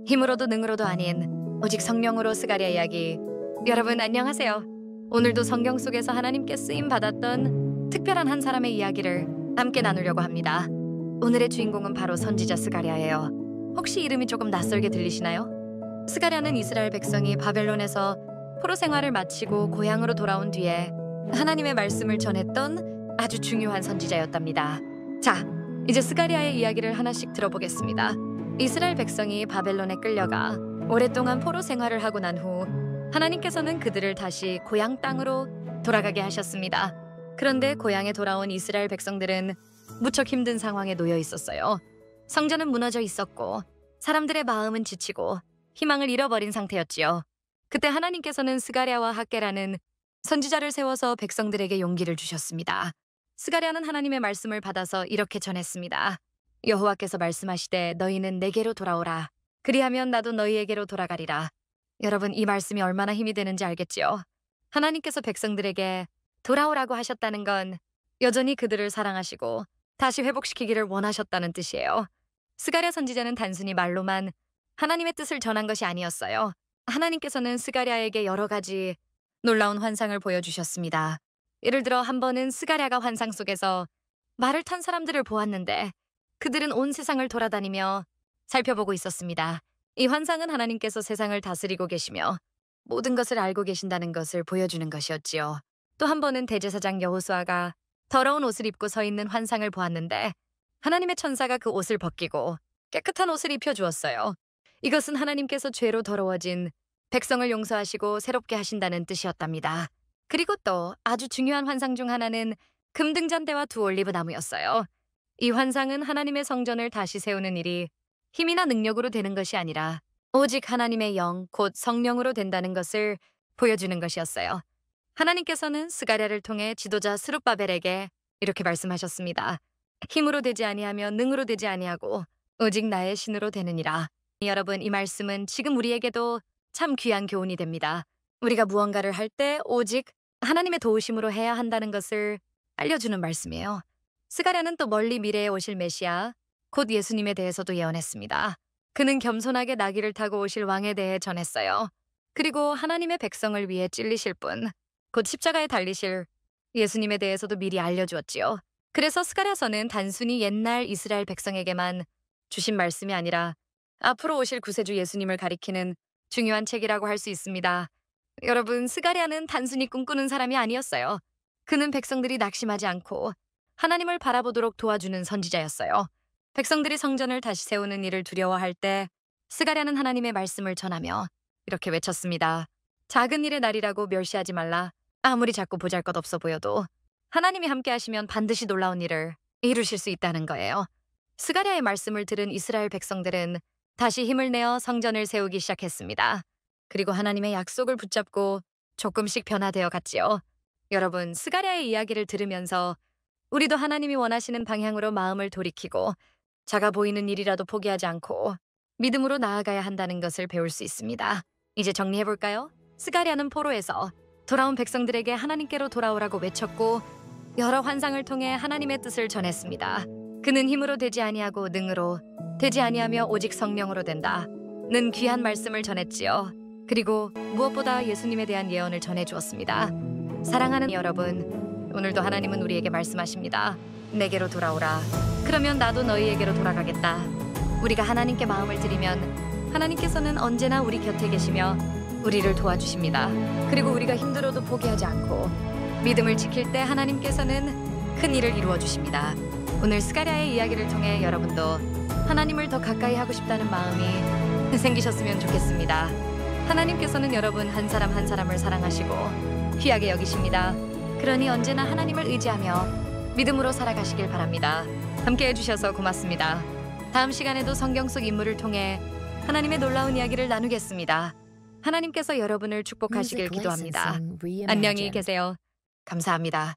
힘으로도 능으로도 아닌 오직 성령으로 스가랴 이야기. 여러분 안녕하세요. 오늘도 성경 속에서 하나님께 쓰임 받았던 특별한 한 사람의 이야기를 함께 나누려고 합니다. 오늘의 주인공은 바로 선지자 스가랴예요. 혹시 이름이 조금 낯설게 들리시나요? 스가랴는 이스라엘 백성이 바벨론에서 포로 생활을 마치고 고향으로 돌아온 뒤에 하나님의 말씀을 전했던 아주 중요한 선지자였답니다. 자, 이제 스가랴의 이야기를 하나씩 들어보겠습니다. 이스라엘 백성이 바벨론에 끌려가 오랫동안 포로 생활을 하고 난 후 하나님께서는 그들을 다시 고향 땅으로 돌아가게 하셨습니다. 그런데 고향에 돌아온 이스라엘 백성들은 무척 힘든 상황에 놓여 있었어요. 성전은 무너져 있었고 사람들의 마음은 지치고 희망을 잃어버린 상태였지요. 그때 하나님께서는 스가랴와 학개라는 선지자를 세워서 백성들에게 용기를 주셨습니다. 스가랴는 하나님의 말씀을 받아서 이렇게 전했습니다. 여호와께서 말씀하시되 너희는 내게로 돌아오라. 그리하면 나도 너희에게로 돌아가리라. 여러분, 이 말씀이 얼마나 힘이 되는지 알겠지요? 하나님께서 백성들에게 돌아오라고 하셨다는 건 여전히 그들을 사랑하시고 다시 회복시키기를 원하셨다는 뜻이에요. 스가랴 선지자는 단순히 말로만 하나님의 뜻을 전한 것이 아니었어요. 하나님께서는 스가랴에게 여러 가지 놀라운 환상을 보여주셨습니다. 예를 들어 한 번은 스가랴가 환상 속에서 말을 탄 사람들을 보았는데 그들은 온 세상을 돌아다니며 살펴보고 있었습니다. 이 환상은 하나님께서 세상을 다스리고 계시며 모든 것을 알고 계신다는 것을 보여주는 것이었지요. 또 한 번은 대제사장 여호수아가 더러운 옷을 입고 서 있는 환상을 보았는데 하나님의 천사가 그 옷을 벗기고 깨끗한 옷을 입혀주었어요. 이것은 하나님께서 죄로 더러워진 백성을 용서하시고 새롭게 하신다는 뜻이었답니다. 그리고 또 아주 중요한 환상 중 하나는 금등잔대와 두 올리브 나무였어요. 이 환상은 하나님의 성전을 다시 세우는 일이 힘이나 능력으로 되는 것이 아니라 오직 하나님의 영, 곧 성령으로 된다는 것을 보여주는 것이었어요. 하나님께서는 스가랴를 통해 지도자 스룹바벨에게 이렇게 말씀하셨습니다. 힘으로 되지 아니하며 능으로 되지 아니하고 오직 나의 신으로 되느니라. 여러분, 이 말씀은 지금 우리에게도 참 귀한 교훈이 됩니다. 우리가 무언가를 할 때 오직 하나님의 도우심으로 해야 한다는 것을 알려주는 말씀이에요. 스가랴는 또 멀리 미래에 오실 메시아, 곧 예수님에 대해서도 예언했습니다. 그는 겸손하게 나귀를 타고 오실 왕에 대해 전했어요. 그리고 하나님의 백성을 위해 찔리실 분, 곧 십자가에 달리실 예수님에 대해서도 미리 알려주었지요. 그래서 스가랴서는 단순히 옛날 이스라엘 백성에게만 주신 말씀이 아니라 앞으로 오실 구세주 예수님을 가리키는 중요한 책이라고 할 수 있습니다. 여러분, 스가랴는 단순히 꿈꾸는 사람이 아니었어요. 그는 백성들이 낙심하지 않고 하나님을 바라보도록 도와주는 선지자였어요. 백성들이 성전을 다시 세우는 일을 두려워할 때 스가랴는 하나님의 말씀을 전하며 이렇게 외쳤습니다. 작은 일의 날이라고 멸시하지 말라. 아무리 작고 보잘것없어 보여도 하나님이 함께 하시면 반드시 놀라운 일을 이루실 수 있다는 거예요. 스가랴의 말씀을 들은 이스라엘 백성들은 다시 힘을 내어 성전을 세우기 시작했습니다. 그리고 하나님의 약속을 붙잡고 조금씩 변화되어 갔지요. 여러분, 스가랴의 이야기를 들으면서 우리도 하나님이 원하시는 방향으로 마음을 돌이키고 작아 보이는 일이라도 포기하지 않고 믿음으로 나아가야 한다는 것을 배울 수 있습니다. 이제 정리해볼까요? 스가랴는 포로에서 돌아온 백성들에게 하나님께로 돌아오라고 외쳤고 여러 환상을 통해 하나님의 뜻을 전했습니다. 그는 힘으로 되지 아니하고 능으로 되지 아니하며 오직 성령으로 된다. 는 귀한 말씀을 전했지요. 그리고 무엇보다 예수님에 대한 예언을 전해주었습니다. 사랑하는 여러분, 오늘도 하나님은 우리에게 말씀하십니다. 내게로 돌아오라. 그러면 나도 너희에게로 돌아가겠다. 우리가 하나님께 마음을 드리면 하나님께서는 언제나 우리 곁에 계시며 우리를 도와주십니다. 그리고 우리가 힘들어도 포기하지 않고 믿음을 지킬 때 하나님께서는 큰 일을 이루어 주십니다. 오늘 스가랴의 이야기를 통해 여러분도 하나님을 더 가까이 하고 싶다는 마음이 생기셨으면 좋겠습니다. 하나님께서는 여러분 한 사람 한 사람을 사랑하시고 귀하게 여기십니다. 그러니 언제나 하나님을 의지하며 믿음으로 살아가시길 바랍니다. 함께 해주셔서 고맙습니다. 다음 시간에도 성경 속 인물을 통해 하나님의 놀라운 이야기를 나누겠습니다. 하나님께서 여러분을 축복하시길 기도합니다. 안녕히 계세요. 감사합니다.